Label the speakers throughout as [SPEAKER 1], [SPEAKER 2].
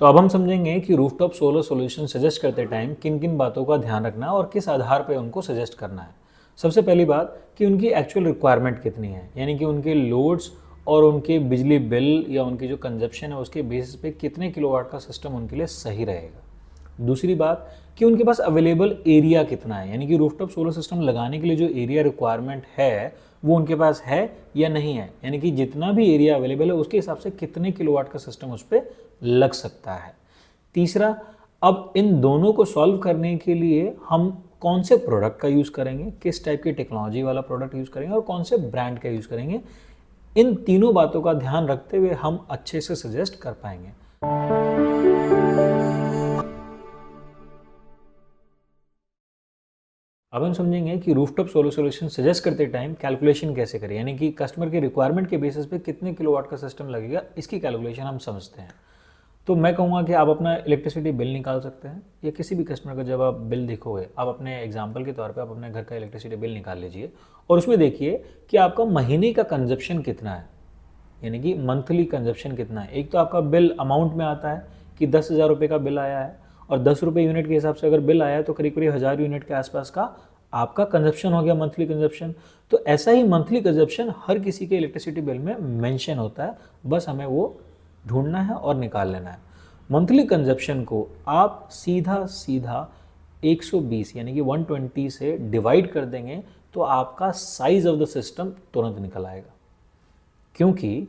[SPEAKER 1] तो अब हम समझेंगे कि रूफटॉप सोलर सॉल्यूशन सजेस्ट करते टाइम किन किन बातों का ध्यान रखना है और किस आधार पर उनको सजेस्ट करना है। सबसे पहली बात कि उनकी एक्चुअल रिक्वायरमेंट कितनी है, यानी कि उनके लोड्स और उनके बिजली बिल या उनकी जो कंजप्शन है उसके बेसिस पे कितने किलोवाट का सिस्टम उनके लिए सही रहेगा। दूसरी बात कि उनके पास अवेलेबल एरिया कितना है, यानी कि रूफटॉप सोलर सिस्टम लगाने के लिए जो एरिया रिक्वायरमेंट है वो उनके पास है या नहीं है, यानी कि जितना भी एरिया अवेलेबल है उसके हिसाब से कितने किलोवाट का सिस्टम उस पर लग सकता है। तीसरा, अब इन दोनों को सॉल्व करने के लिए हम कौन से प्रोडक्ट का यूज़ करेंगे, किस टाइप की टेक्नोलॉजी वाला प्रोडक्ट यूज़ करेंगे और कौन से ब्रांड का यूज़ करेंगे, इन तीनों बातों का ध्यान रखते हुए हम अच्छे से सजेस्ट कर पाएंगे। अब हम समझेंगे कि रूफटॉप सोलर सॉल्यूशन सजेस्ट करते टाइम कैलकुलेशन कैसे करें, यानी कि कस्टमर के रिक्वायरमेंट के बेसिस पे कितने किलोवाट का सिस्टम लगेगा, इसकी कैलकुलेशन हम समझते हैं। तो मैं कहूँगा कि आप अपना इलेक्ट्रिसिटी बिल निकाल सकते हैं, या किसी भी कस्टमर का जब आप बिल देखोगे, आप अपने एग्जांपल के तौर पे आप अपने घर का इलेक्ट्रिसिटी बिल निकाल लीजिए और उसमें देखिए कि आपका महीने का कंजप्शन कितना है, यानी कि मंथली कंजप्शन कितना है। एक तो आपका बिल अमाउंट में आता है कि 10,000 रुपये का बिल आया है, और 10 रुपये यूनिट के हिसाब से अगर बिल आया है तो करीब करीब 1000 यूनिट के आसपास का आपका कंजप्शन हो गया, मंथली कंजप्शन। तो ऐसा ही मंथली कंजप्शन हर किसी के इलेक्ट्रिसिटी बिल में मेंशन होता है, बस हमें वो ढूंढना है और निकाल लेना है। मंथली कंजप्शन को आप सीधा सीधा 120 यानी कि 120 से डिवाइड कर देंगे तो आपका साइज ऑफ द सिस्टम तुरंत निकल आएगा, क्योंकि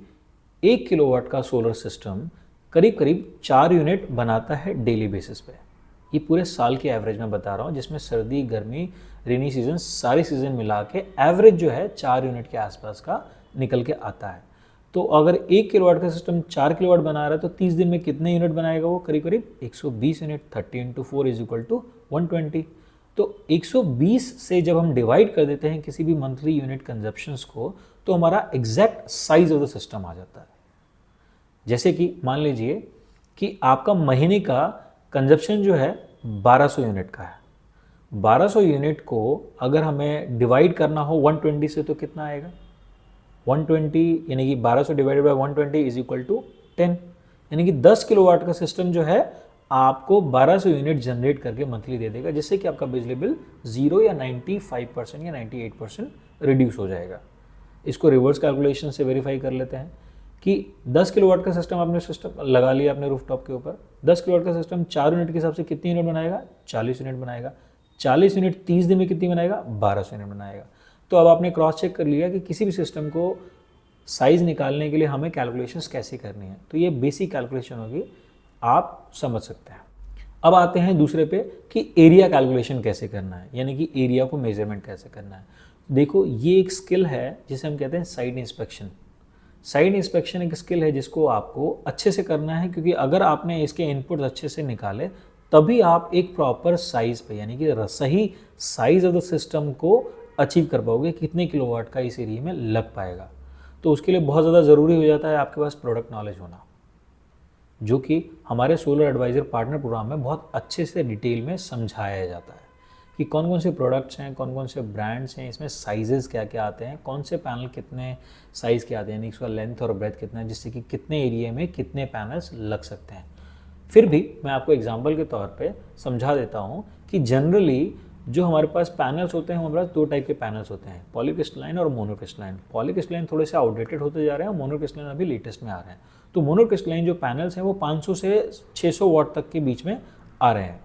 [SPEAKER 1] 1 किलोवाट का सोलर सिस्टम करीब करीब 4 यूनिट बनाता है डेली बेसिस पे। ये पूरे साल की एवरेज में बता रहा हूँ, जिसमें सर्दी, गर्मी, रेनी सीजन, सारे सीजन मिला के एवरेज जो है 4 यूनिट के आसपास का निकल के आता है। तो अगर 1 किलोवाट का सिस्टम 4 किलोवाट बना रहा है तो 30 दिन में कितने यूनिट बनाएगा वो? करीब करीब 120 यूनिट। 30 × 4 = 120। तो 120 से जब हम डिवाइड कर देते हैं किसी भी मंथली यूनिट कंजप्शंस को, तो हमारा exact size of the system आ जाता है। जैसे कि मान लीजिए कि आपका महीने का कंजप्शन जो है 1200 यूनिट का है। 1200 यूनिट को अगर हमें डिवाइड करना हो 120 से तो कितना आएगा? 120 यानी कि 1200 डिवाइडेड बाय 120 = 10, यानी कि 10 किलोवाट का सिस्टम जो है आपको 1200 यूनिट जनरेट करके मंथली दे देगा, जिससे कि आपका बिजली बिल 0 या 95% या 98% रिड्यूस हो जाएगा। इसको रिवर्स कैलकुलेशन से वेरीफाई कर लेते हैं कि 10 किलोवाट का सिस्टम आपने लगा लिया अपने रूफटॉप के ऊपर। 10 किलोवाट का सिस्टम 4 यूनिट के हिसाब से कितनी यूनिट बनाएगा? 40 यूनिट बनाएगा। 40 यूनिट 30 दिन में कितनी बनाएगा? 1200 यूनिट बनाएगा। तो अब आपने क्रॉस चेक कर लिया कि किसी भी सिस्टम को साइज निकालने के लिए हमें कैलकुलेशंस कैसे करनी है। तो ये बेसिक कैलकुलेशन होगी, आप समझ सकते हैं। अब आते हैं दूसरे पे कि एरिया कैलकुलेशन कैसे करना है, यानी कि एरिया को मेजरमेंट कैसे करना है। देखो, ये एक स्किल है जिसे हम कहते हैं साइट इंस्पेक्शन। साइट इंस्पेक्शन एक स्किल है जिसको आपको अच्छे से करना है, क्योंकि अगर आपने इसके इनपुट्स अच्छे से निकाले तभी आप एक प्रॉपर साइज पे, यानी कि सही साइज ऑफ द सिस्टम को अचीव कर पाओगे, कितने किलोवाट का इस एरिया में लग पाएगा। तो उसके लिए बहुत ज़्यादा ज़रूरी हो जाता है आपके पास प्रोडक्ट नॉलेज होना, जो कि हमारे सोलर एडवाइज़र पार्टनर प्रोग्राम में बहुत अच्छे से डिटेल में समझाया जाता है कि कौन कौन से प्रोडक्ट्स हैं, कौन कौन से ब्रांड्स हैं, इसमें साइजेस क्या क्या आते हैं, कौन से पैनल कितने साइज़ के आते हैं, यानी इसका लेंथ और ब्रेथ कितना है, जिससे कि कितने एरिया में कितने पैनल्स लग सकते हैं। फिर भी मैं आपको एग्जाम्पल के तौर पे समझा देता हूँ कि जनरली जो हमारे पास पैनल्स होते हैं, हमारे पास 2 टाइप के पैनल्स होते हैं, पॉलीक्रिस्टलाइन और मोनोक्रिस्टलाइन। पॉलीक्रिस्टलाइन थोड़े से आउटडेटेड होते जा रहे हैं और मोनोक्रिस्टलाइन अभी लेटेस्ट में आ रहे हैं। तो मोनोक्रिस्टलाइन जो पैनल्स हैं वो 500 से 600 वाट तक के बीच में आ रहे हैं।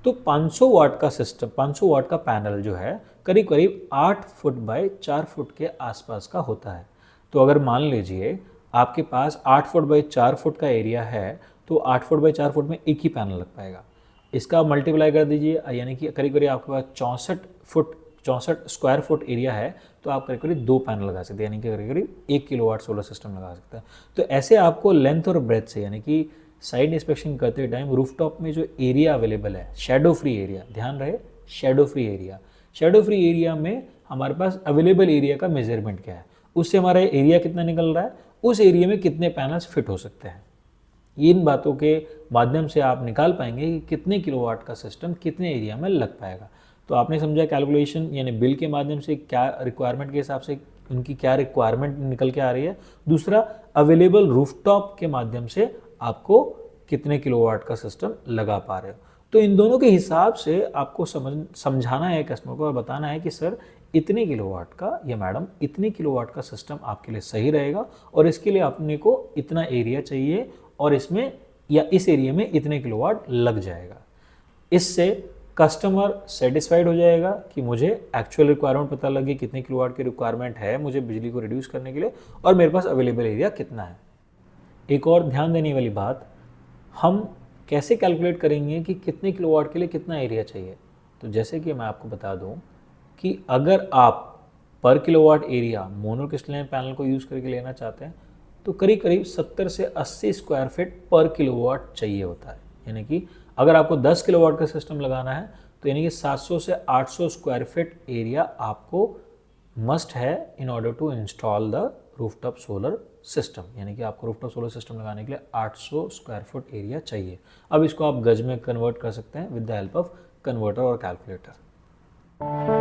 [SPEAKER 1] तो 500 वाट का सिस्टम, 500 वाट का पैनल जो है करीब करीब 8 फुट बाय 4 फुट के आसपास का होता है। तो अगर मान लीजिए आपके पास 8 फुट बाय 4 फुट का एरिया है, तो 8 फुट बाय 4 फुट में एक ही पैनल लग पाएगा। इसका मल्टीप्लाई कर दीजिए, यानी कि करीब करीब आपके पास 64 स्क्वायर फुट एरिया है, तो आप करीब करीब 2 पैनल लगा सकते हैं, यानी कि करीब करीब 1 किलोवाट सोलर सिस्टम लगा सकते हैं। तो ऐसे आपको लेंथ और ब्रेथ से, यानी कि साइड इंस्पेक्शन करते टाइम रूफटॉप में जो एरिया अवेलेबल है, शैडो फ्री एरिया, ध्यान रहे shadow free area, shadow free area में हमारे पास अवेलेबल एरिया का मेजरमेंट क्या है, उससे हमारा एरिया कितना निकल रहा है, उस एरिया में कितने पैनल्स फिट हो सकते हैं। इन बातों के माध्यम से आप निकाल पाएंगे कि कितने किलोवाट का सिस्टम कितने एरिया में लग पाएगा। तो आपने समझा कैलकुलेशन, यानी बिल के माध्यम से क्या रिक्वायरमेंट के हिसाब से उनकी क्या रिक्वायरमेंट निकल के आ रही है। दूसरा, अवेलेबल रूफटॉप के माध्यम से आपको कितने किलोवाट का सिस्टम लगा पा रहे हो। तो इन दोनों के हिसाब से आपको समझाना है कस्टमर को और बताना है कि सर इतने किलोवाट का या मैडम इतने किलोवाट का सिस्टम आपके लिए सही रहेगा और इसके लिए अपने को इतना एरिया चाहिए और इसमें या इस एरिया में इतने किलोवाट लग जाएगा। इससे कस्टमर सेटिस्फाइड हो जाएगा कि मुझे एक्चुअल रिक्वायरमेंट पता लगे कितने किलोवाट की रिक्वायरमेंट है मुझे बिजली को रिड्यूस करने के लिए और मेरे पास अवेलेबल एरिया कितना है। एक और ध्यान देने वाली बात, हम कैसे कैलकुलेट करेंगे कि कितने किलोवाट के लिए कितना एरिया चाहिए। तो जैसे कि मैं आपको बता दूं कि अगर आप पर किलोवाट एरिया मोनोक्रिस्टलाइन पैनल को यूज़ करके लेना चाहते हैं तो करीब करीब 70 से 80 स्क्वायर फीट पर किलोवाट चाहिए होता है। यानी कि अगर आपको 10 किलोवाट का सिस्टम लगाना है तो यानी कि 700 से 800 स्क्वायर फीट एरिया आपको मस्ट है in order to install the rooftop solar system. यानी कि आपको रूफटॉप सोलर सिस्टम लगाने के लिए 800 स्क्वायर फुट एरिया चाहिए। अब इसको आप गज में कन्वर्ट कर सकते हैं with the help of converter और कैलकुलेटर।